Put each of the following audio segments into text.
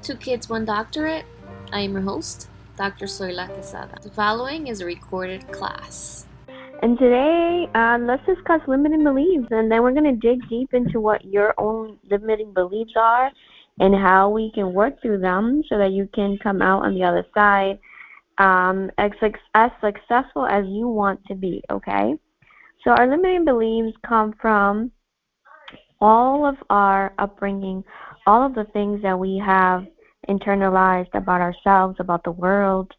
Two Kids, One Doctorate. I am your host, Dr. Soyla Quesada. The following is a recorded class. And today, let's discuss limiting beliefs, and then we're going to dig deep into what your own limiting beliefs are and how we can work through them so that you can come out on the other side as successful as you want to be, okay? So our limiting beliefs come from all of our upbringing, all of the things that we have internalized about ourselves, about the world,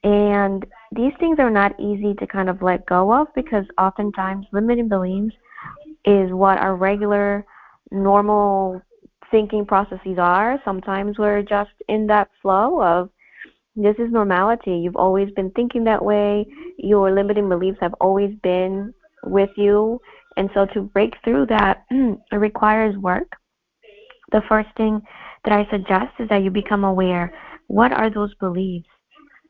and these things are not easy to kind of let go of because oftentimes limiting beliefs is what our regular, normal thinking processes are. Sometimes we're just in that flow of this is normality. You've always been thinking that way. Your limiting beliefs have always been with you. And so to break through that, it requires work. The first thing that I suggest is that you become aware. What are those beliefs?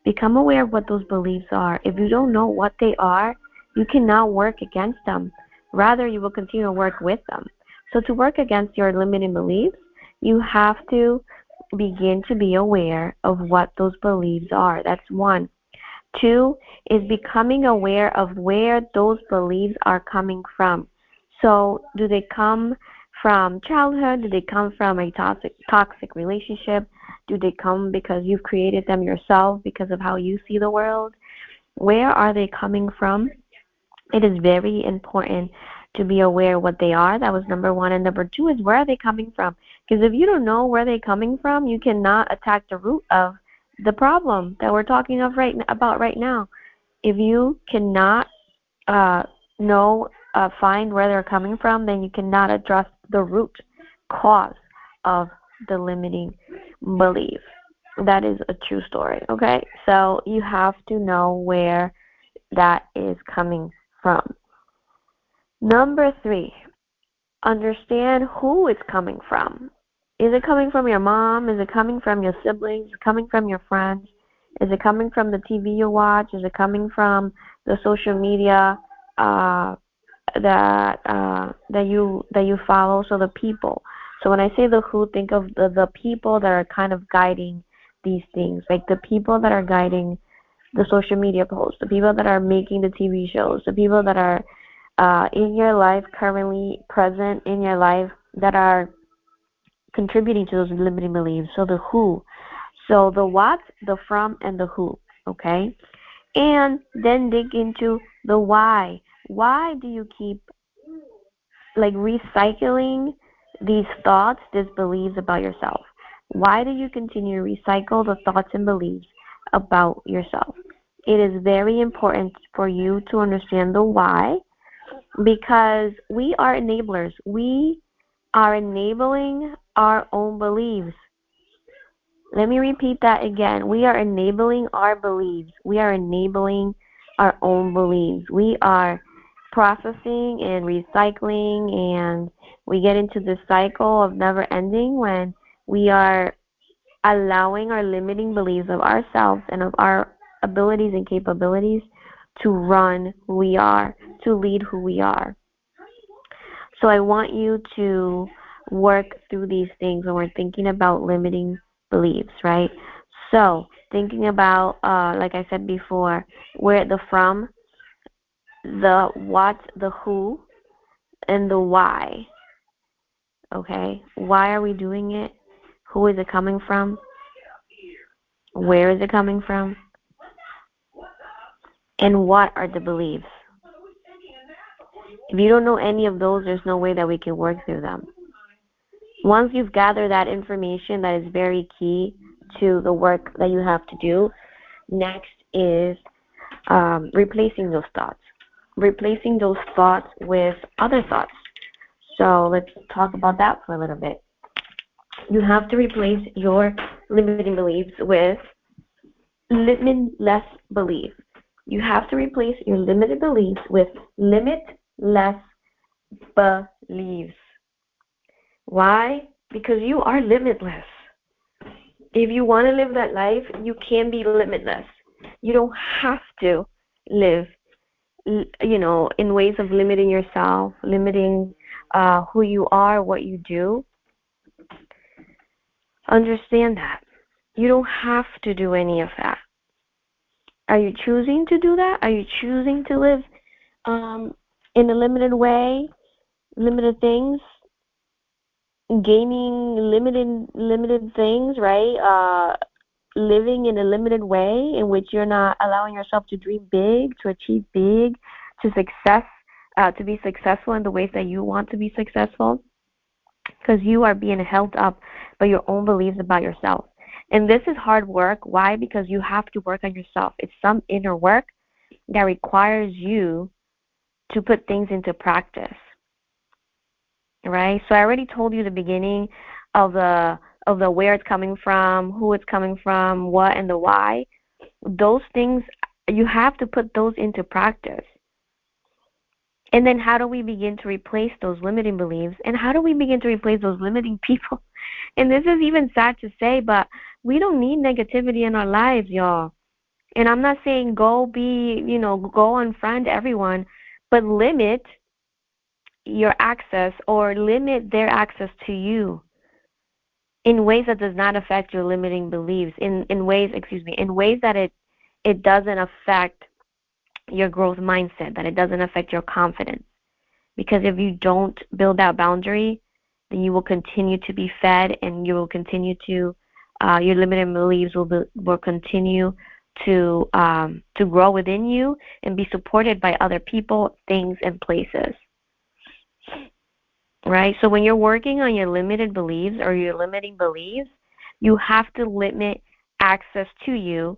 Become aware of what those beliefs are. If you don't know what they are, you cannot work against them. Rather, you will continue to work with them. So to work against your limiting beliefs, you have to begin to be aware of what those beliefs are. That's one. Two is becoming aware of where those beliefs are coming from. So do they come from childhood? Do they come from a toxic relationship? Do they come because you've created them yourself because of how you see the world? Where are they coming from? It is very important to be aware what they are. That was number one. And number two is where are they coming from? Because if you don't know where they're coming from, you cannot attack the root of the problem that we're talking about right now. If you cannot uh, find where they're coming from, then you cannot address the root cause of the limiting belief. That is a true story, okay? So you have to know where that is coming from. Number three, understand who it's coming from. Is it coming from your mom? Is it coming from your siblings? Is it coming from your friends? Is it coming from the TV you watch? Is it coming from the social media uh, that you follow? So the people. So when I say the who, think of the people that are kind of guiding these things, like the people that are guiding the social media posts, the people that are making the TV shows, the people that are in your life currently present in your life that are contributing to those limiting beliefs. So the who. So the what, the from, and the who. Okay? And then dig into the why. Why do you keep recycling these thoughts, these beliefs about yourself? Why do you continue to recycle the thoughts and beliefs about yourself? It is very important for you to understand the why because we are enablers. We are enabling our own beliefs. Let me repeat that again. We are enabling our beliefs. We are enabling our own beliefs. We are processing and recycling, and we get into this cycle of never ending when we are allowing our limiting beliefs of ourselves and of our abilities and capabilities to run who we are, to lead who we are. So I want you to work through these things when we're thinking about limiting beliefs, right? So thinking about, like I said before, where the from, the what, the who, and the why. Okay? Why are we doing it? Who is it coming from? Where is it coming from? And what are the beliefs? If you don't know any of those, there's no way that we can work through them. Once you've gathered that information, that is very key to the work that you have to do. Next is replacing those thoughts. Replacing those thoughts with other thoughts. So let's talk about that for a little bit. You have to replace your limiting beliefs with limitless belief. You have to replace your limited beliefs with limitless beliefs. Why? Because you are limitless. If you want to live that life, you can be limitless. You don't have to live, in ways of limiting yourself, limiting who you are, what you do. Understand that. You don't have to do any of that. Are you choosing to do that? Are you choosing to live in a limited way, limited things, gaining limited things, right? Living in a limited way in which you're not allowing yourself to dream big, to achieve big, to be successful in the ways that you want to be successful, because you are being held up by your own beliefs about yourself. And this is hard work. Why? Because you have to work on yourself. It's some inner work that requires you to put things into practice. Right? So I already told you the beginning of the where it's coming from, who it's coming from, what and the why. Those things, you have to put those into practice. And then how do we begin to replace those limiting beliefs? And how do we begin to replace those limiting people? And this is even sad to say, but we don't need negativity in our lives, y'all. And I'm not saying go unfriend everyone, but limit your access or limit their access to you in ways that does not affect your limiting beliefs, in ways that it doesn't affect your growth mindset, that it doesn't affect your confidence. Because if you don't build that boundary, then you will continue to be fed, and you will continue to your limiting beliefs will continue to grow within you and be supported by other people, things, and places. Right? So when you're working on your limited beliefs or your limiting beliefs, you have to limit access to you.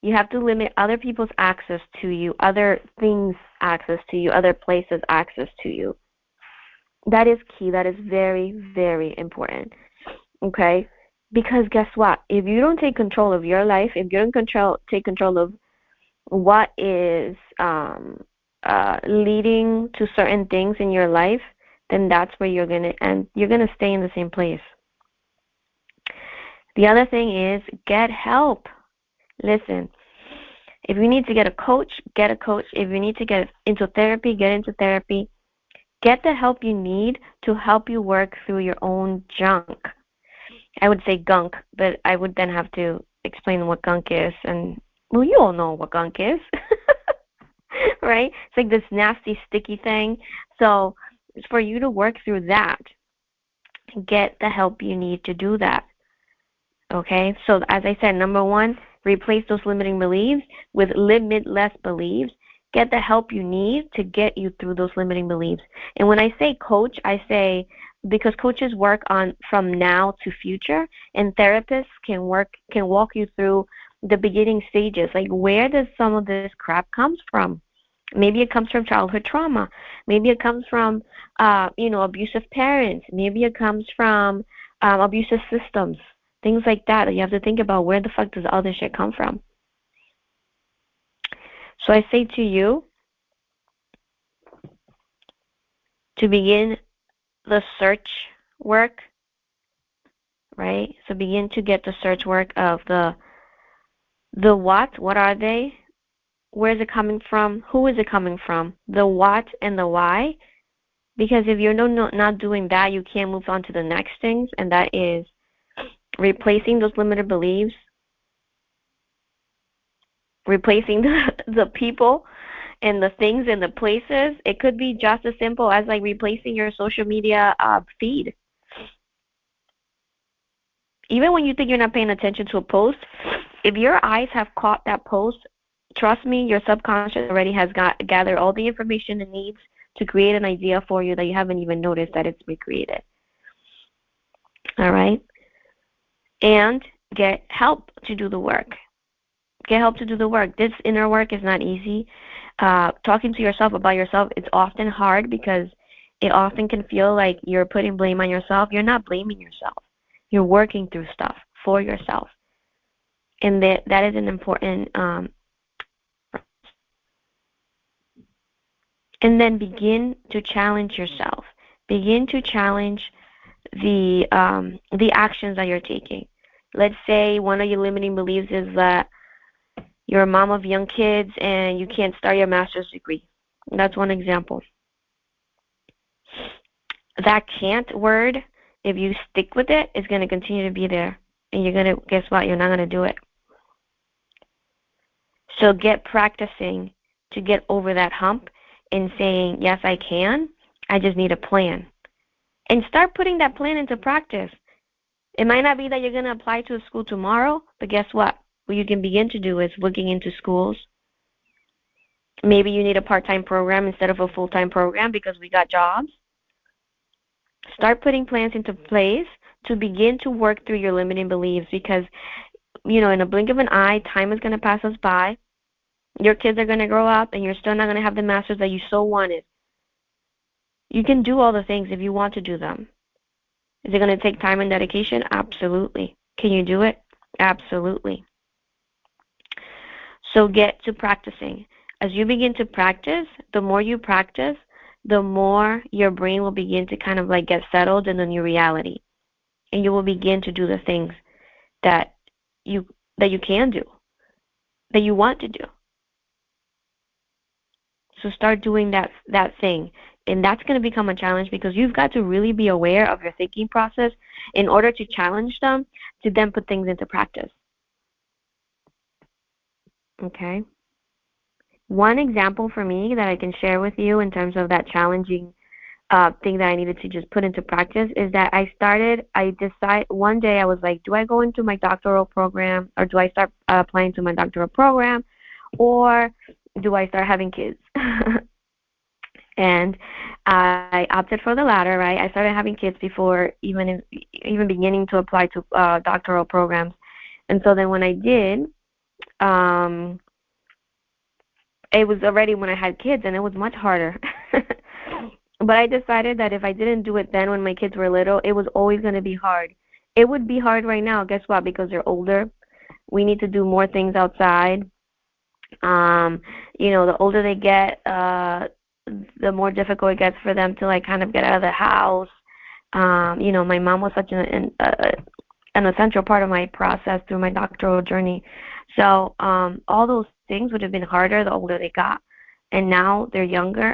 You have to limit other people's access to you, other things access to you, other places access to you. That is key. That is very, very important. Okay? Because guess what? If you don't take control of your life, if you don't take control of what is leading to certain things in your life, then that's where you're going to end. You're going to stay in the same place. The other thing is get help. Listen, if you need to get a coach, get a coach. If you need to get into therapy, get into therapy. Get the help you need to help you work through your own junk. I would say gunk, but I would then have to explain what gunk is. And, well, you all know what gunk is. Right? It's like this nasty, sticky thing. So it's for you to work through that. Get the help you need to do that. Okay? So as I said, number one, replace those limiting beliefs with limitless beliefs. Get the help you need to get you through those limiting beliefs. And when I say coach, I say because coaches work on from now to future, and therapists can walk you through the beginning stages. Like, where does some of this crap comes from? Maybe it comes from childhood trauma. Maybe it comes from, abusive parents. Maybe it comes from abusive systems. Things like that. You have to think about, where the fuck does all this shit come from? So I say to you to begin the search work, right? So begin to get the search work of the what are they? Where is it coming from? Who is it coming from? The what and the why. Because if you're not doing that, you can't move on to the next things, and that is replacing those limited beliefs, replacing the people and the things and the places. It could be just as simple as like replacing your social media feed. Even when you think you're not paying attention to a post, if your eyes have caught that post, trust me, your subconscious already has gathered all the information it needs to create an idea for you that you haven't even noticed that it's been created. All right? And get help to do the work. Get help to do the work. This inner work is not easy. Talking to yourself about yourself is often hard because it often can feel like you're putting blame on yourself. You're not blaming yourself. You're working through stuff for yourself. And that is an important and then begin to challenge yourself. Begin to challenge the actions that you're taking. Let's say one of your limiting beliefs is that you're a mom of young kids and you can't start your master's degree. That's one example. That can't word if you stick with it, it's going to continue to be there. And you're going to, guess what? You're not going to do it. So get practicing to get over that hump and saying, yes, I can. I just need a plan. And start putting that plan into practice. It might not be that you're going to apply to a school tomorrow, but guess what? What you can begin to do is looking into schools. Maybe you need a part-time program instead of a full-time program because we got jobs. Start putting plans into place to begin to work through your limiting beliefs because, in a blink of an eye, time is going to pass us by. Your kids are going to grow up and you're still not going to have the masters that you so wanted. You can do all the things if you want to do them. Is it going to take time and dedication? Absolutely. Can you do it? Absolutely. So get to practicing. As you begin to practice, the more you practice, the more your brain will begin to kind of like get settled in the new reality. And you will begin to do the things that you can do, that you want to do. So start doing that thing. And that's going to become a challenge because you've got to really be aware of your thinking process in order to challenge them, to then put things into practice. Okay? One example for me that I can share with you in terms of that challenging thing that I needed to just put into practice is that one day I was like, do I go into my doctoral program or do I start applying to my doctoral program or do I start having kids? And I opted for the latter, right? I started having kids before even beginning to apply to doctoral programs. And so then when I did, it was already when I had kids, and it was much harder. But I decided that if I didn't do it then when my kids were little, it was always going to be hard. It would be hard right now. Guess what? Because they're older. We need to do more things outside. The older they get, the more difficult it gets for them to like kind of get out of the house. My mom was such an essential part of my process through my doctoral journey. So all those things would have been harder the older they got. And now they're younger.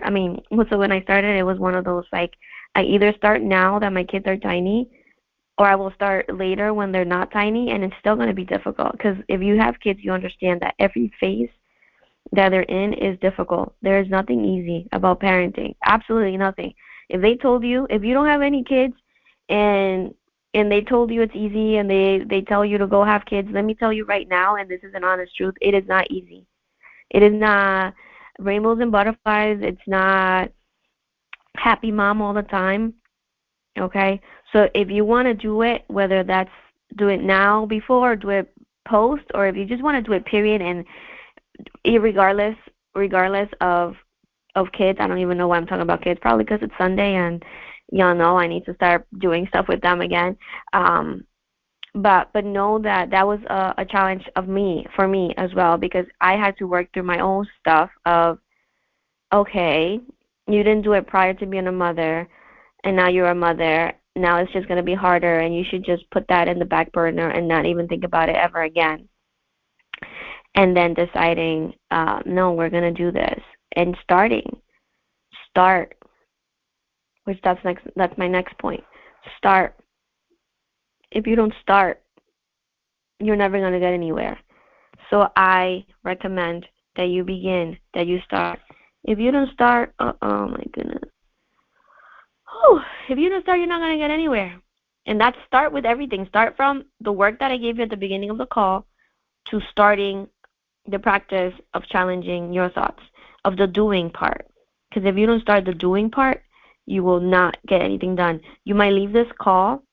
So when I started, it was one of those like, I either start now that my kids are tiny, or I will start later when they're not tiny, and it's still going to be difficult. Because if you have kids, you understand that every phase that they're in is difficult. There is nothing easy about parenting. Absolutely nothing. If you don't have any kids and they told you it's easy and they tell you to go have kids, let me tell you right now, and this is an honest truth, it is not easy. It is not rainbows and butterflies. It's not happy mom all the time. Okay? So if you want to do it, whether that's do it now before or do it post, or if you just want to do it period, and regardless of kids, I don't even know why I'm talking about kids, probably because it's Sunday and y'all know I need to start doing stuff with them again. But know that was a challenge for me as well, because I had to work through my own stuff of, okay, you didn't do it prior to being a mother, and now you're a mother. Now it's just going to be harder, and you should just put that in the back burner and not even think about it ever again. And then deciding, no, we're going to do this. And start, which that's my next point. Start. If you don't start, you're never going to get anywhere. So I recommend that you begin, that you start. If you don't start, oh my goodness. If you don't start, you're not going to get anywhere. And that's start with everything. Start from the work that I gave you at the beginning of the call to starting the practice of challenging your thoughts, of the doing part. Because if you don't start the doing part, you will not get anything done. You might leave this call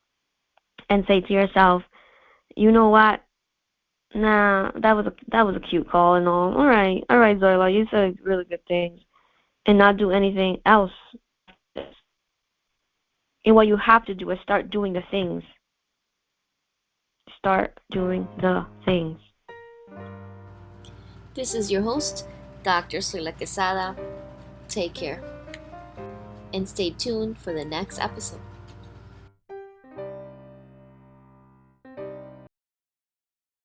and say to yourself, you know what? Nah, that was a cute call and all. All right, Zoila, you said really good things, and not do anything else. And what you have to do is start doing the things. Start doing the things. This is your host, Dr. Zoila Quesada. Take care. And stay tuned for the next episode.